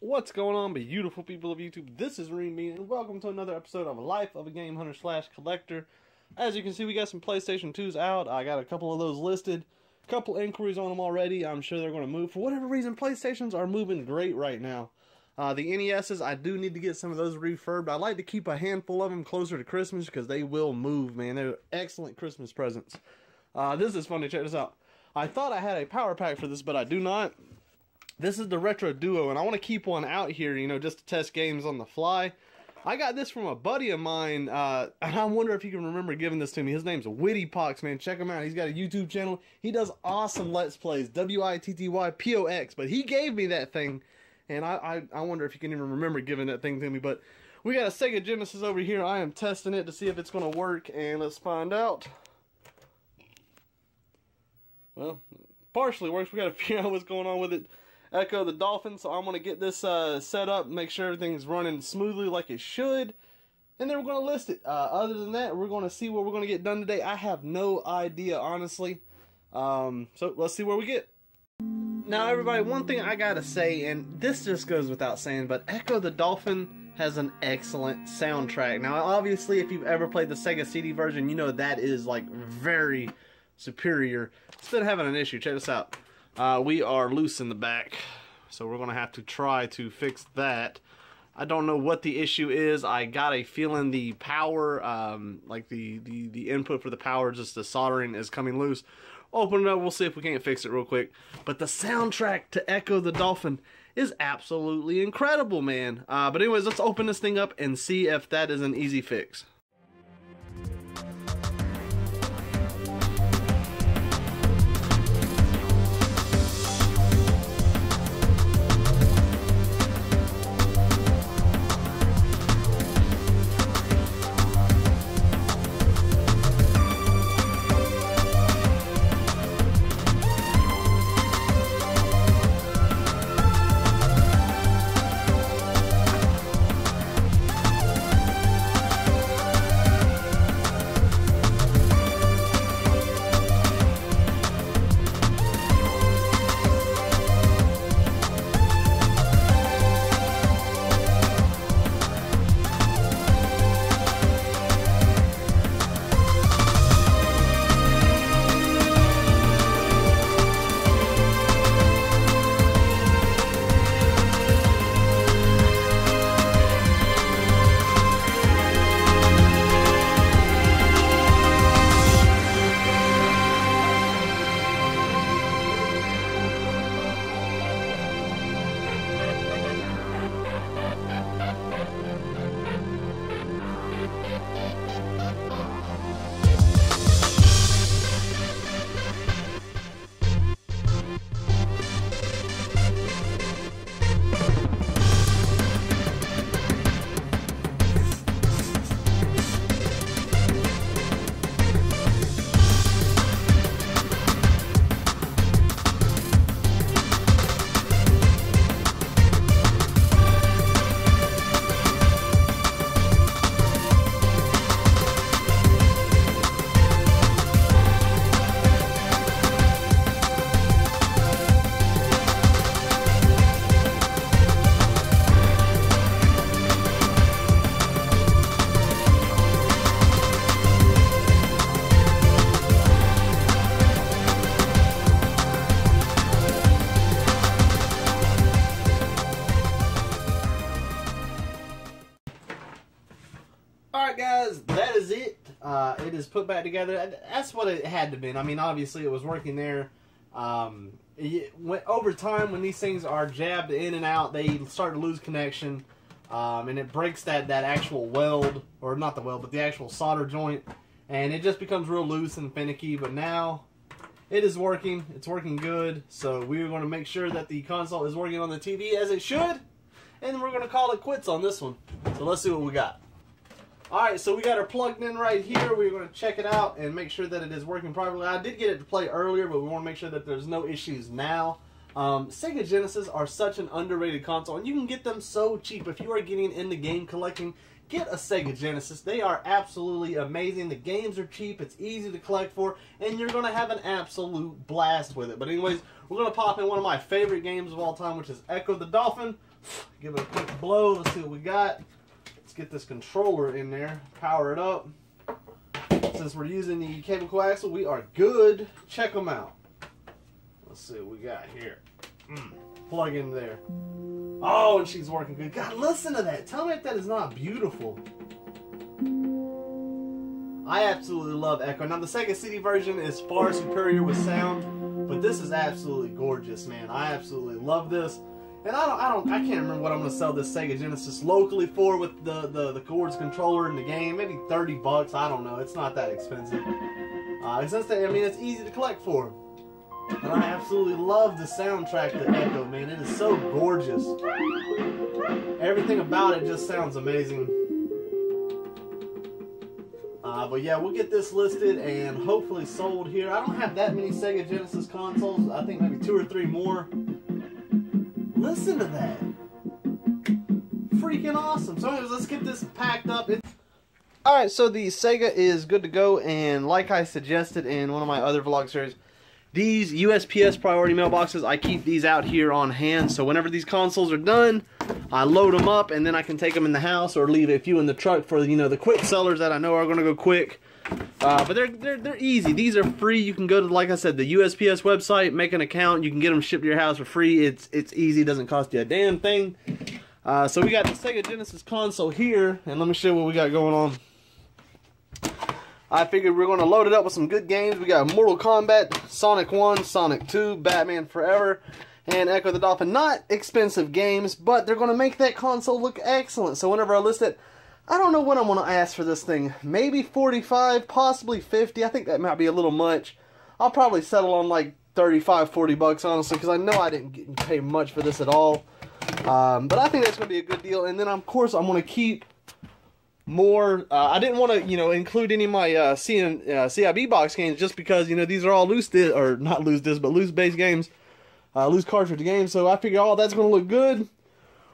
What's going on, beautiful people of YouTube? This is Renebean, and welcome to another episode of Life of a Game Hunter / Collector. As you can see, we got some PlayStation 2s out. I got a couple of those listed. A couple inquiries on them already. I'm sure they're going to move. For whatever reason, PlayStations are moving great right now. The NESs, I do need to get some of those refurbed. I like to keep a handful of them closer to Christmas because they will move, man. They're excellent Christmas presents. This is funny. Check this out. I thought I had a power pack for this, but I do not. This is the Retro Duo, and I want to keep one out here, you know, just to test games on the fly. I got this from a buddy of mine, and I wonder if you can remember giving this to me. His name's Witty Pox, man. Check him out. He's got a YouTube channel. He does awesome Let's Plays, WITTYPOX, but he gave me that thing, and I wonder if you can even remember giving that thing to me. But we got a Sega Genesis over here. I am testing it to see if it's going to work, and let's find out. Well, partially works. We got to figure out what's going on with it. Echo the Dolphin, so I'm going to get this set up, make sure everything's running smoothly like it should, and then we're going to list it. Other than that, we're going to see what we're going to get done today. I have no idea, honestly, so let's see where we get. Now, everybody, one thing I got to say, and this just goes without saying, but Echo the Dolphin has an excellent soundtrack. Now, obviously, if you've ever played the Sega CD version, you know that is, like, very superior. Instead of having an issue, check this out. We are loose in the back, so we're going to have to try to fix that. I don't know what the issue is. I got a feeling the power, like the input for the power, just the soldering is coming loose. Open it up, we'll see if we can't fix it real quick. But the soundtrack to Echo the Dolphin is absolutely incredible, man. But anyways, let's open this thing up and see if that is an easy fix. Alright guys, that is it. It is put back together. That's what it had to be. I mean, obviously it was working there. Over time, when these things are jabbed in and out, they start to lose connection. And it breaks that actual weld, or not the weld, but the actual solder joint. And it just becomes real loose and finicky. But now, it is working. It's working good. So we're going to make sure that the console is working on the TV as it should. And we're going to call it quits on this one. So let's see what we got. Alright, so we got her plugged in right here. We're going to check it out and make sure that it is working properly. I did get it to play earlier, but we want to make sure that there's no issues now. Sega Genesis are such an underrated console, and you can get them so cheap. If you are getting into game collecting, get a Sega Genesis. They are absolutely amazing. The games are cheap, it's easy to collect for, and you're going to have an absolute blast with it. But anyways, we're going to pop in one of my favorite games of all time, which is Echo the Dolphin. Give it a quick blow. Let's see what we got. Let's get this controller in there. Power it up. Since we're using the cable coaxial, we are good. Check them out. Let's see what we got here. Plug in there. Oh, and she's working good. God, listen to that. Tell me if that is not beautiful. I absolutely love Echo. Now, the Sega CD version is far superior with sound, but this is absolutely gorgeous, man. I absolutely love this. And I can't remember what I'm going to sell this Sega Genesis locally for with the cords controller in the game. Maybe 30 bucks. I don't know. It's not that expensive. It's easy to collect for. And I absolutely love the soundtrack to Echo, man. It is so gorgeous. Everything about it just sounds amazing. But yeah, we'll get this listed and hopefully sold here. I don't have that many Sega Genesis consoles. I think maybe 2 or 3 more. Listen to that. Freaking awesome. So anyways, let's get this packed up. Alright, so the Sega is good to go, and like I suggested in one of my other vlog series, these USPS priority mailboxes, I keep these out here on hand, so whenever these consoles are done, I load them up, and then I can take them in the house or leave a few in the truck for, you know, the quick sellers that I know are going to go quick. But they're easy. These are free. You can go to, like I said, the USPS website, make an account. You can get them shipped to your house for free. It's easy. It doesn't cost you a damn thing. So we got the Sega Genesis console here, and let me show you what we got going on. I figured we're going to load it up with some good games. We got Mortal Kombat, Sonic 1, Sonic 2, Batman Forever, and Echo the Dolphin. Not expensive games, but they're going to make that console look excellent. So whenever I list it, I don't know what I'm going to ask for this thing. Maybe 45, possibly 50. I think that might be a little much. I'll probably settle on like 35, 40 bucks, honestly, because I know I didn't pay much for this at all. But I think that's going to be a good deal. And then, of course, I'm going to keep more. I didn't want to, you know, include any of my CIB box games just because, you know, these are all loose disc, or not loose disc, but loose base games, loose cartridge games. So I figure, oh, that's going to look good.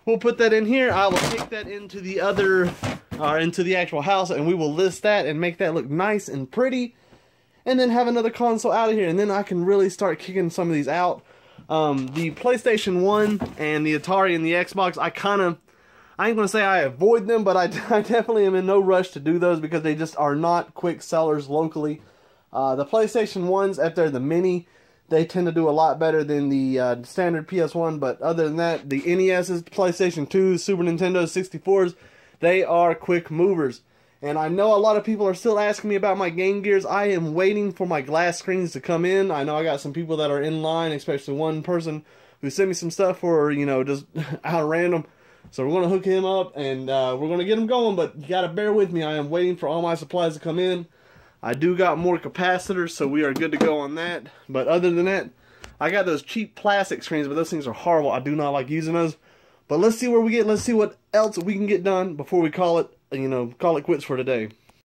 We'll put that in here. I will take that into the into the actual house, and we will list that and make that look nice and pretty. And then have another console out of here, and then I can really start kicking some of these out. The PlayStation 1 and the Atari and the Xbox, I ain't going to say I avoid them, but I definitely am in no rush to do those because they just are not quick sellers locally. The PlayStation 1s, if they're the mini, they tend to do a lot better than the standard PS1, but other than that, the NES's, PlayStation 2s, Super Nintendo 64s, they are quick movers. And I know a lot of people are still asking me about my Game Gears. I am waiting for my glass screens to come in. I know I got some people that are in line, especially one person who sent me some stuff for, you know, just out of random. So we're going to hook him up, and we're going to get him going, but you got to bear with me. I am waiting for all my supplies to come in. I do got more capacitors, so we are good to go on that. But other than that, I got those cheap plastic screens, but those things are horrible. I do not like using those. But let's see where we get. Let's see what else we can get done before we call it, you know, call it quits for today.